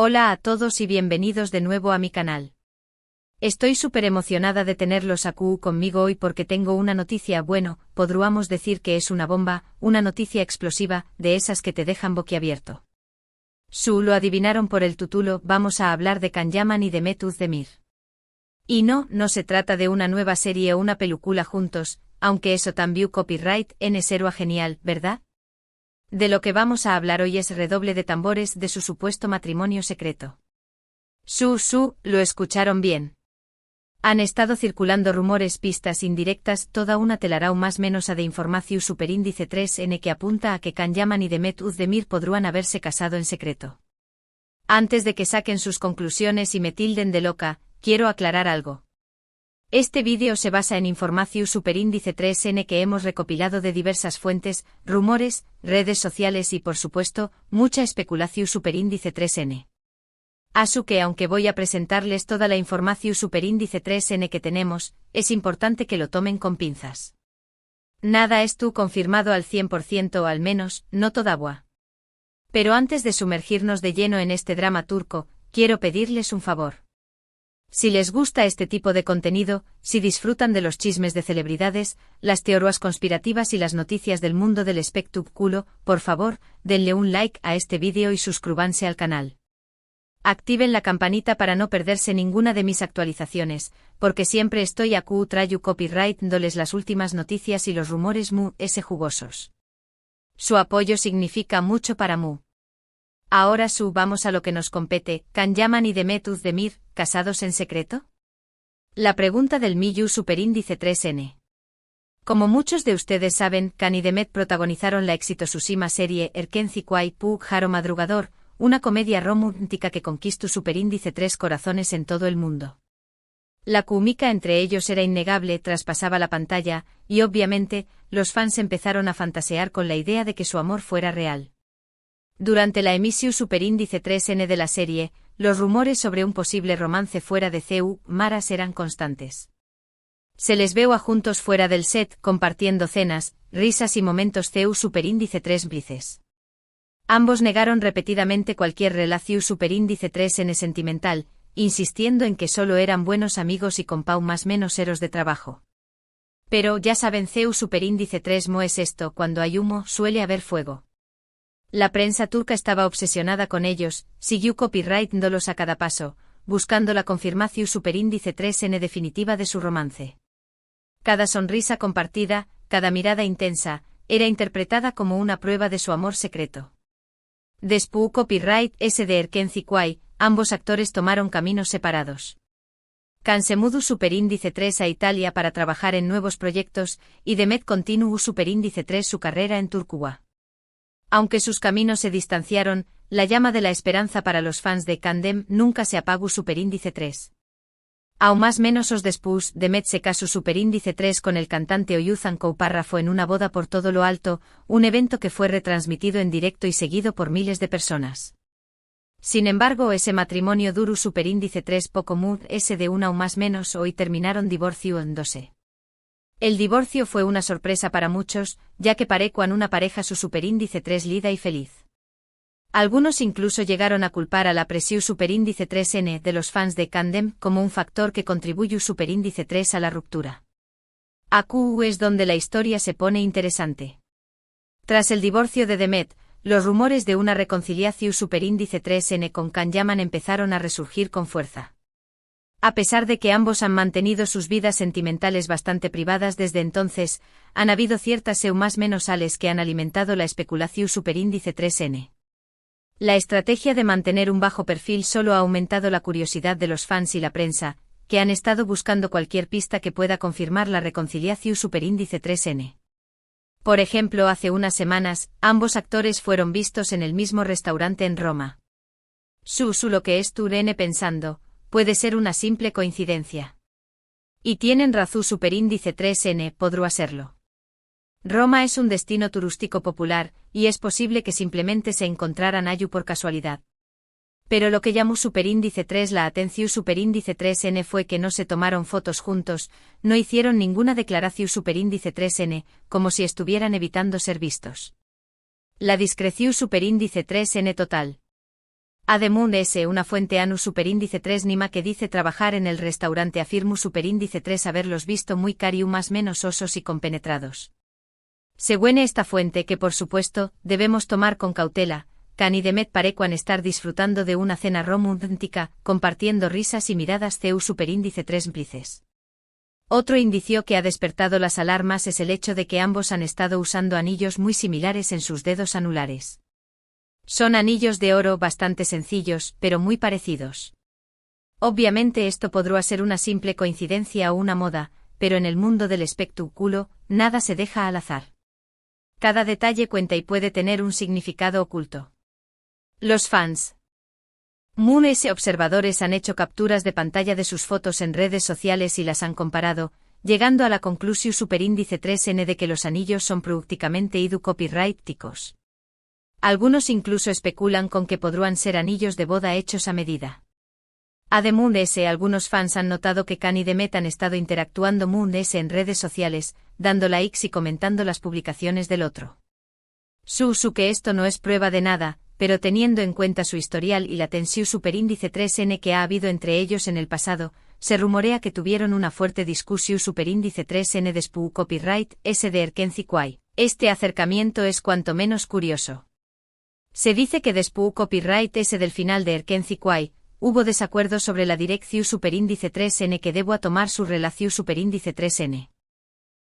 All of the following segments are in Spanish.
Hola a todos y bienvenidos de nuevo a mi canal. Estoy súper emocionada de tenerlos aquí conmigo hoy porque tengo una noticia, bueno, podríamos decir que es una bomba, una noticia explosiva, de esas que te dejan boquiabierto. Lo adivinaron por el título, vamos a hablar de Can-Yaman y Demet Özdemir. Y no se trata de una nueva serie o una película juntos, aunque eso también copyright en serio genial, ¿verdad? De lo que vamos a hablar hoy es redoble de tambores de su supuesto matrimonio secreto. Lo escucharon bien. Han estado circulando rumores, pistas indirectas, toda una telaraña más menos a de información superíndice 3N que apunta a que Can-Yaman y Demet Özdemir podrían haberse casado en secreto. Antes de que saquen sus conclusiones y me tilden de loca, quiero aclarar algo. Este vídeo se basa en información superíndice 3N que hemos recopilado de diversas fuentes, rumores, redes sociales y por supuesto, mucha especulación superíndice 3N. Así que aunque voy a presentarles toda la información superíndice 3N que tenemos, es importante que lo tomen con pinzas. Nada es confirmado al 100% o al menos, no toda agua. Pero antes de sumergirnos de lleno en este drama turco, quiero pedirles un favor. Si les gusta este tipo de contenido, si disfrutan de los chismes de celebridades, las teorías conspirativas y las noticias del mundo del espectáculo, por favor, denle un like a este vídeo y suscríbanse al canal. Activen la campanita para no perderse ninguna de mis actualizaciones, porque siempre estoy aquí trayendo copyright dándoles las últimas noticias y los rumores jugosos. Su apoyo significa mucho para mu. Ahora vamos a lo que nos compete, Can-Yaman y Demet Özdemir, ¿casados en secreto? La pregunta del millón superíndice 3N. Como muchos de ustedes saben, Can y Demet protagonizaron la exitosísima serie Erkenci Pug Haro Madrugador, una comedia romántica que conquistó superíndice 3 corazones en todo el mundo. La química entre ellos era innegable, traspasaba la pantalla, y obviamente, los fans empezaron a fantasear con la idea de que su amor fuera real. Durante la emisión superíndice 3N de la serie, los rumores sobre un posible romance fuera de Maras eran constantes. Se les veo a juntos fuera del set, compartiendo cenas, risas y momentos superíndice 3 brices. Ambos negaron repetidamente cualquier relación superíndice 3N sentimental, insistiendo en que solo eran buenos amigos y compau más menos eros de trabajo. Pero ya saben superíndice 3 es esto, cuando hay humo, suele haber fuego. La prensa turca estaba obsesionada con ellos, siguió copyrightándolos a cada paso, buscando la confirmación superíndice 3N definitiva de su romance. Cada sonrisa compartida, cada mirada intensa, era interpretada como una prueba de su amor secreto. Después copyright de Erkenci, ambos actores tomaron caminos separados. Can se mudó superíndice 3 a Italia para trabajar en nuevos proyectos, y Demet continuó superíndice 3 su carrera en Turquía. Aunque sus caminos se distanciaron, la llama de la esperanza para los fans de Can-Dem nunca se apagó superíndice 3. Aún más menos después, Demet se casó superíndice 3 con el cantante Oyuzhan Párrafo en una boda por todo lo alto, un evento que fue retransmitido en directo y seguido por miles de personas. Sin embargo, ese matrimonio duró superíndice 3 poco de una o más menos hoy terminaron divorciándose. El divorcio fue una sorpresa para muchos, ya que parecían una pareja su superíndice 3 lida y feliz. Algunos incluso llegaron a culpar a la presión superíndice 3N de los fans de Can-Dem como un factor que contribuyó superíndice 3 a la ruptura. Aquí es donde la historia se pone interesante. Tras el divorcio de Demet, los rumores de una reconciliación superíndice 3N con Can-Yaman empezaron a resurgir con fuerza. A pesar de que ambos han mantenido sus vidas sentimentales bastante privadas desde entonces, han habido ciertas más menos sales que han alimentado la especulación superíndice 3N. La estrategia de mantener un bajo perfil solo ha aumentado la curiosidad de los fans y la prensa, que han estado buscando cualquier pista que pueda confirmar la reconciliación superíndice 3N. Por ejemplo, hace unas semanas, ambos actores fueron vistos en el mismo restaurante en Roma. Lo que es Turene pensando, puede ser una simple coincidencia. Y tienen razón superíndice 3N, podrá serlo. Roma es un destino turístico popular, y es posible que simplemente se encontraran allí por casualidad. Pero lo que llamó superíndice 3 la atención superíndice 3N fue que no se tomaron fotos juntos, no hicieron ninguna declaración superíndice 3N, como si estuvieran evitando ser vistos. La discreción superíndice 3N total. Ademun S. Una fuente ANU superíndice 3 Nima que dice trabajar en el restaurante afirmu superíndice 3 haberlos visto muy cariu más menos osos y compenetrados. Según esta fuente que por supuesto, debemos tomar con cautela, Can y Demet parecuan estar disfrutando de una cena romántica, compartiendo risas y miradas CU superíndice 3 plices. Otro indicio que ha despertado las alarmas es el hecho de que ambos han estado usando anillos muy similares en sus dedos anulares. Son anillos de oro bastante sencillos, pero muy parecidos. Obviamente esto podrá ser una simple coincidencia o una moda, pero en el mundo del espectáculo, nada se deja al azar. Cada detalle cuenta y puede tener un significado oculto. Los fans. Moon S. Observadores han hecho capturas de pantalla de sus fotos en redes sociales y las han comparado, llegando a la conclusión superíndice 3N de que los anillos son prácticamente idu copyrighticos. Algunos incluso especulan con que podrían ser anillos de boda hechos a medida. Además de ese, algunos fans han notado que Can y Demet han estado interactuando Moon S en redes sociales, dando likes y comentando las publicaciones del otro. Que esto no es prueba de nada, pero teniendo en cuenta su historial y la tensión superíndice 3N que ha habido entre ellos en el pasado, se rumorea que tuvieron una fuerte discusión superíndice 3N después copyright S de Erkenci Kwai. Este acercamiento es cuanto menos curioso. Se dice que después copyright S del final de Erkenci Kwai, hubo desacuerdo sobre la dirección superíndice 3N que debo a tomar su relación superíndice 3N.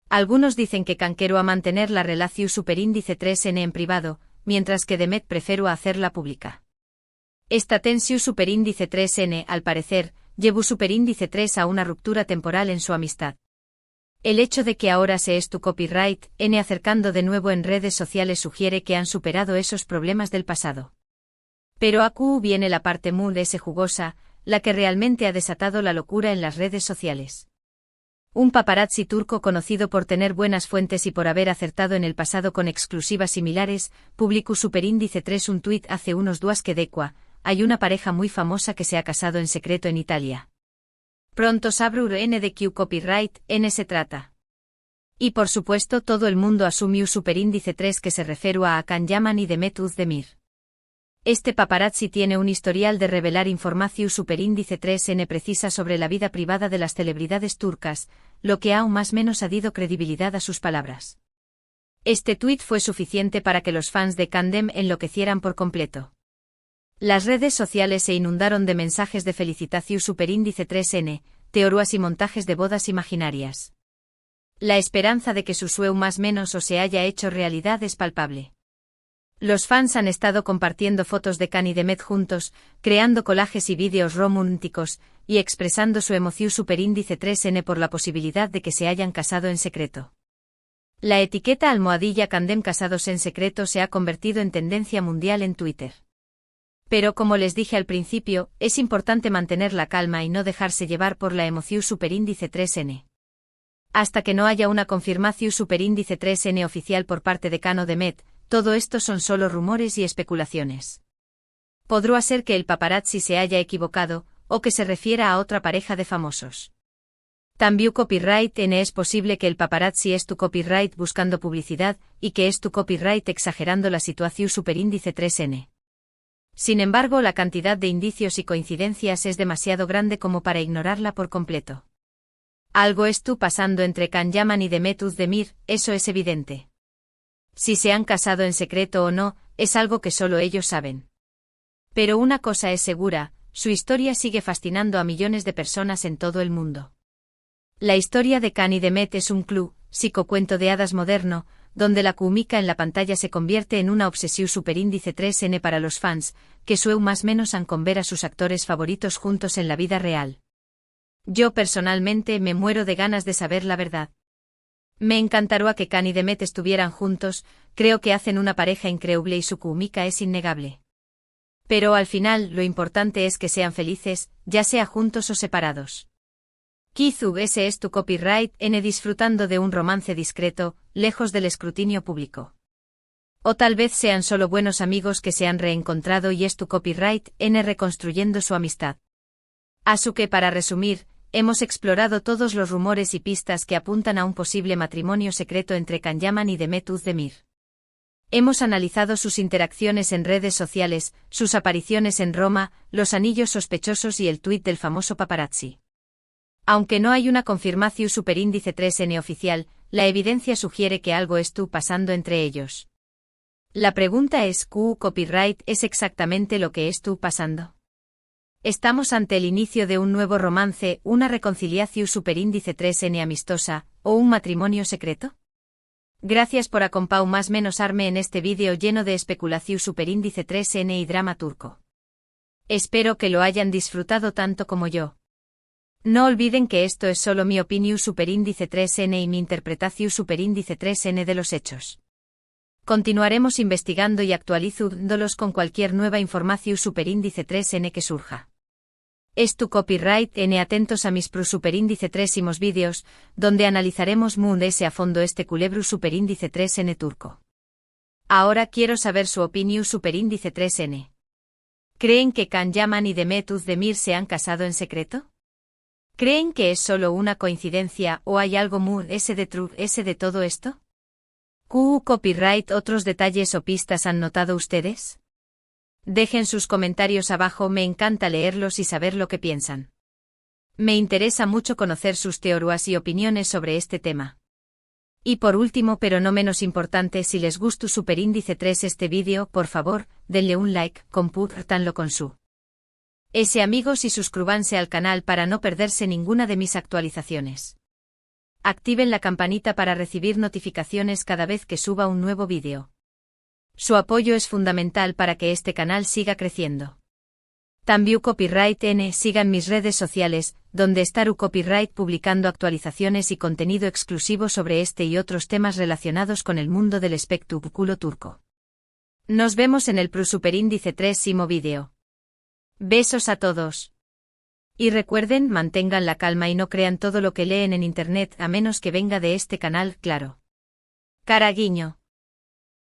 Algunos dicen que Can quiero a mantener la relación superíndice 3N en privado, mientras que Demet prefiero a hacerla pública. Esta tensión superíndice 3N, al parecer, llevó superíndice 3 a una ruptura temporal en su amistad. El hecho de que ahora se es tu copyright N acercando de nuevo en redes sociales sugiere que han superado esos problemas del pasado. Pero aquí viene la parte muy jugosa, la que realmente ha desatado la locura en las redes sociales. Un paparazzi turco conocido por tener buenas fuentes y por haber acertado en el pasado con exclusivas similares, publicó superíndice 3 un tuit hace unos días que decua, hay una pareja muy famosa que se ha casado en secreto en Italia. Pronto sabrá N de Q copyright N se trata. Y por supuesto todo el mundo asumió superíndice 3 que se refiere a Can Yaman y Demet Özdemir. Este paparazzi tiene un historial de revelar información superíndice 3N precisa sobre la vida privada de las celebridades turcas, lo que aún más menos ha dado credibilidad a sus palabras. Este tuit fue suficiente para que los fans de Candem enloquecieran por completo. Las redes sociales se inundaron de mensajes de felicitación superíndice 3N, teorías y montajes de bodas imaginarias. La esperanza de que su sueño más menos o se haya hecho realidad es palpable. Los fans han estado compartiendo fotos de Can y Demet juntos, creando collages y vídeos románticos, y expresando su emoción superíndice 3N por la posibilidad de que se hayan casado en secreto. La etiqueta almohadilla Candem casados en secreto se ha convertido en tendencia mundial en Twitter. Pero como les dije al principio, es importante mantener la calma y no dejarse llevar por la emoción superíndice 3N. Hasta que no haya una confirmación superíndice 3N oficial por parte de Can o Demet, todo esto son solo rumores y especulaciones. Podrá ser que el paparazzi se haya equivocado, o que se refiera a otra pareja de famosos. También copyright N es posible que el paparazzi es tu copyright buscando publicidad, y que es tu copyright exagerando la situación superíndice 3N. Sin embargo, la cantidad de indicios y coincidencias es demasiado grande como para ignorarla por completo. Algo está pasando entre Can Yaman y Demet Özdemir, eso es evidente. Si se han casado en secreto o no, es algo que solo ellos saben. Pero una cosa es segura, su historia sigue fascinando a millones de personas en todo el mundo. La historia de Can y Demet es un psicocuento de hadas moderno, donde la química en la pantalla se convierte en una obsesión superíndice 3N para los fans, que sueñan más menos han con ver a sus actores favoritos juntos en la vida real. Yo personalmente me muero de ganas de saber la verdad. Me encantaría que Can y Demet estuvieran juntos, creo que hacen una pareja increíble y su química es innegable. Pero al final lo importante es que sean felices, ya sea juntos o separados. Kizug ese es tu copyright N disfrutando de un romance discreto, lejos del escrutinio público. O tal vez sean solo buenos amigos que se han reencontrado y es tu copyright N reconstruyendo su amistad. Así que para resumir, hemos explorado todos los rumores y pistas que apuntan a un posible matrimonio secreto entre Can Yaman y Demet Özdemir. Hemos analizado sus interacciones en redes sociales, sus apariciones en Roma, los anillos sospechosos y el tuit del famoso paparazzi. Aunque no hay una confirmación superíndice 3N oficial, la evidencia sugiere que algo estuvo pasando entre ellos. La pregunta es: ¿Q copyright es exactamente lo que estuvo pasando? ¿Estamos ante el inicio de un nuevo romance, una reconciliación superíndice 3N amistosa, o un matrimonio secreto? Gracias por acompañarme en este vídeo lleno de especulación superíndice 3N y drama turco. Espero que lo hayan disfrutado tanto como yo. No olviden que esto es solo mi opinión superíndice 3N y mi interpretación superíndice 3N de los hechos. Continuaremos investigando y actualizándolos con cualquier nueva información superíndice 3N que surja. Es tu copyright N. Atentos a mis superíndice 3 vídeos, donde analizaremos a fondo este culebro superíndice 3N turco. Ahora quiero saber su opinión superíndice 3N. ¿Creen que Can Yaman y Demet Özdemir se han casado en secreto? ¿Creen que es solo una coincidencia o hay algo de todo esto? Copyright. ¿Otros detalles o pistas han notado ustedes? Dejen sus comentarios abajo, me encanta leerlos y saber lo que piensan. Me interesa mucho conocer sus teorías y opiniones sobre este tema. Y por último, pero no menos importante, si les gustó superíndice 3 este vídeo, por favor, denle un like, compártanlo con su amigos y suscríbanse al canal para no perderse ninguna de mis actualizaciones. Activen la campanita para recibir notificaciones cada vez que suba un nuevo vídeo. Su apoyo es fundamental para que este canal siga creciendo. También Copyright N. Sigan mis redes sociales, donde estaré Copyright publicando actualizaciones y contenido exclusivo sobre este y otros temas relacionados con el mundo del espectáculo turco. Nos vemos en el superíndice 3 vídeo. Besos a todos. Y recuerden, mantengan la calma y no crean todo lo que leen en internet a menos que venga de este canal, claro. Cara guiño.